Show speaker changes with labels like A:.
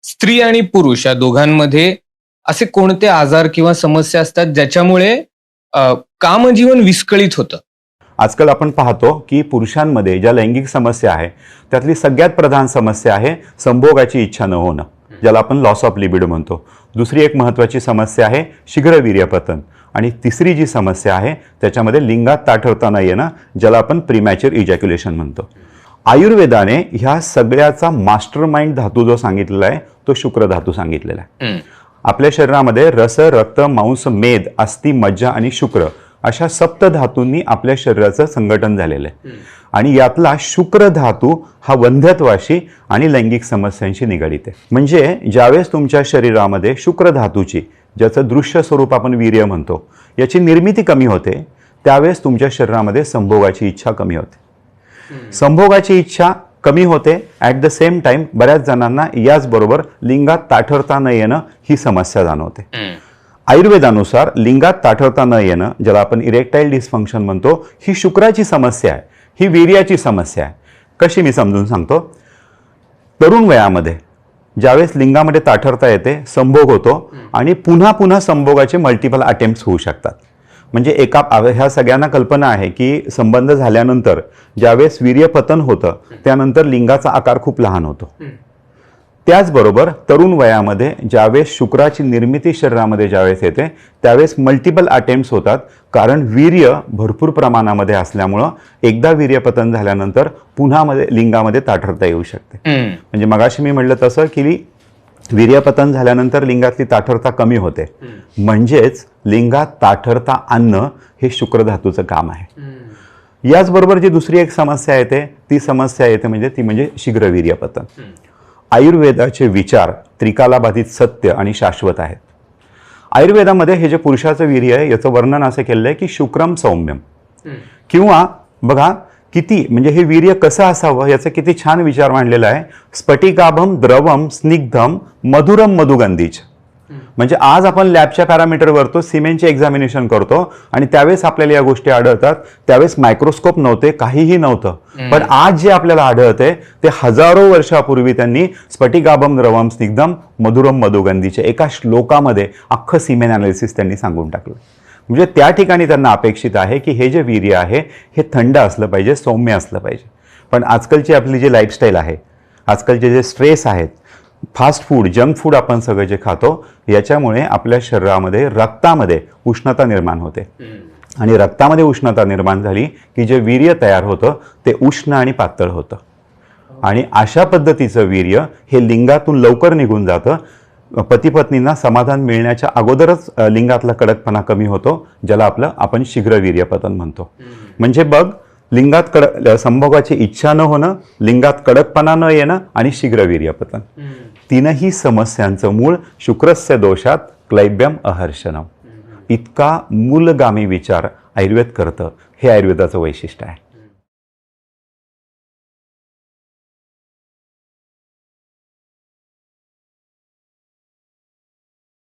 A: स्त्री आणि पुरुष या दोघांमध्ये असे कोणते आजार किंवा समस्या असतात ज्याच्यामुळे कामजीवन विस्कळीत होतं?
B: आजकाल आपण पाहतो की पुरुषांमध्ये ज्या लैंगिक समस्या आहे त्यातली सगळ्यात प्रधान समस्या आहे संभोगाची इच्छा न होणं, ज्याला आपण लॉस ऑफ लिबिडो म्हणतो. दुसरी एक महत्त्वाची समस्या आहे शीघ्र वीर्यपतन. आणि तिसरी जी समस्या आहे त्याच्यामध्ये लिंगात ताठरता न येणं, ज्याला आपण प्रीमॅच्युअर इजॅक्युलेशन म्हणतो. आयुर्वेदाने ह्या सगळ्याचा मास्टर माइंड धातू जो सांगितलेला आहे तो शुक्र धातू सांगितलेला आहे. आपल्या शरीरामध्ये रस, रक्त, मांस, मेद, अस्थि, मज्जा आणि शुक्र अशा सप्त धातूंनी आपल्या शरीराचं संघटन झालेलं आहे. आणि यातला शुक्र धातू हा वंध्यत्वाशी आणि लैंगिक समस्यांशी निगडीत आहे. म्हणजे ज्यावेळेस तुमच्या शरीरामध्ये शुक्र धातूची, ज्याचं दृश्य स्वरूप आपण वीर्य म्हणतो, याची निर्मिती कमी होते, त्यावेळेस तुमच्या शरीरामध्ये संभोगाची इच्छा कमी होते. संभोगाची इच्छा कमी होते. ॲट द सेम टाइम बऱ्याच जणांना याचबरोबर लिंगात ताठरता न येणं ही समस्या जाणवते. आयुर्वेदानुसार लिंगात ताठरता न येणं, ज्याला आपण इरेक्टाईल डिस्फंक्शन म्हणतो, ही शुक्राची समस्या आहे, ही वीर्याची समस्या आहे. कशी मी समजून सांगतो. तरुण वयामध्ये ज्यावेळेस लिंगामध्ये ताठरता येते, संभोग होतो आणि पुन्हा पुन्हा संभोगाचे मल्टिपल अटेम्प्ट्स होऊ शकतात. म्हणजे ह्या सगळ्यांना कल्पना आहे की संबंध झाल्यानंतर ज्यावेळेस वीर्यपतन होतं त्यानंतर लिंगाचा आकार खूप लहान होतो. त्याचबरोबर तरुण वयामध्ये ज्यावेळेस शुक्राची निर्मिती शरीरामध्ये ज्यावेळेस येते त्यावेळेस मल्टिपल अटेम्प्ट्स होतात, कारण वीर्य भरपूर प्रमाणामध्ये असल्यामुळं एकदा वीर्यपतन झाल्यानंतर पुन्हा लिंगामध्ये ताठरता येऊ शकते. म्हणजे मगाशी मी म्हटलं तसं की वीर्यपतन झाल्यानंतर लिंगातली ताठरता कमी होते. म्हणजेच लिंगात ताठरता आणणं हे शुक्र धातूचं काम आहे. याचबरोबर जी दुसरी एक समस्या येते ती म्हणजे शीघ्र वीर्यपतन. आयुर्वेदाचे विचार त्रिकालाबाधित सत्य आणि शाश्वत आहेत. आयुर्वेदामध्ये हे जे पुरुषाचं वीर्य आहे याचं वर्णन असं केलं आहे की शुक्रम सौम्यम, किंवा बघा किती म्हणजे हे वीर्य कसं असावं याचा किती छान विचार मांडलेला आहे. स्फटिकाभम द्रवम स्निग्धम मधुरम मधुगंधीच. म्हणजे आज आपण लॅबच्या पॅरामीटरवर तो सिमेंटचे एक्झामिनेशन करतो आणि त्यावेळेस आपल्याला या गोष्टी आढळतात. त्यावेळेस मायक्रोस्कोप नव्हते, काहीही नव्हतं. पण आज जे आपल्याला आढळते ते हजारो वर्षापूर्वी त्यांनी स्फटिकाभम द्रवम स्निग्धम मधुरम मधुगंधीचे एका श्लोकामध्ये अख्खं सिमेंट अनालिसिस त्यांनी सांगून टाकलं. म्हणजे त्या ठिकाणी त्यांना अपेक्षित आहे की हे जे वीर्य आहे हे थंड असलं पाहिजे, सौम्य असलं पाहिजे. पण आजकालची आपली जी लाईफस्टाईल आहे, आजकालचे जे स्ट्रेस आहेत, फास्ट फूड, जंक फूड आपण सगळं जे खातो, याच्यामुळे आपल्या शरीरामध्ये रक्तामध्ये उष्णता निर्माण होते. आणि रक्तामध्ये उष्णता निर्माण झाली की जे वीर्य तयार होतं ते उष्ण आणि पातळ होतं. आणि अशा पद्धतीचं वीर्य हे लिंगातून लवकर निघून जातं. पती पत्नींना समाधान मिळण्याच्या अगोदरच लिंगातला कडकपणा कमी होतो, ज्याला आपण शीघ्र वीर्यपतन म्हणतो. म्हणजे बघ, लिंगात संभोगाची इच्छा न होणं, लिंगात कडकपणा न येणं आणि शीघ्र वीर्यपतन, तीनही समस्यांचं मूळ शुक्रस्य दोषात क्लैब्यम अहर्षणम. इतका मूलगामी विचार आयुर्वेद करतं, हे आयुर्वेदाचं वैशिष्ट्य आहे.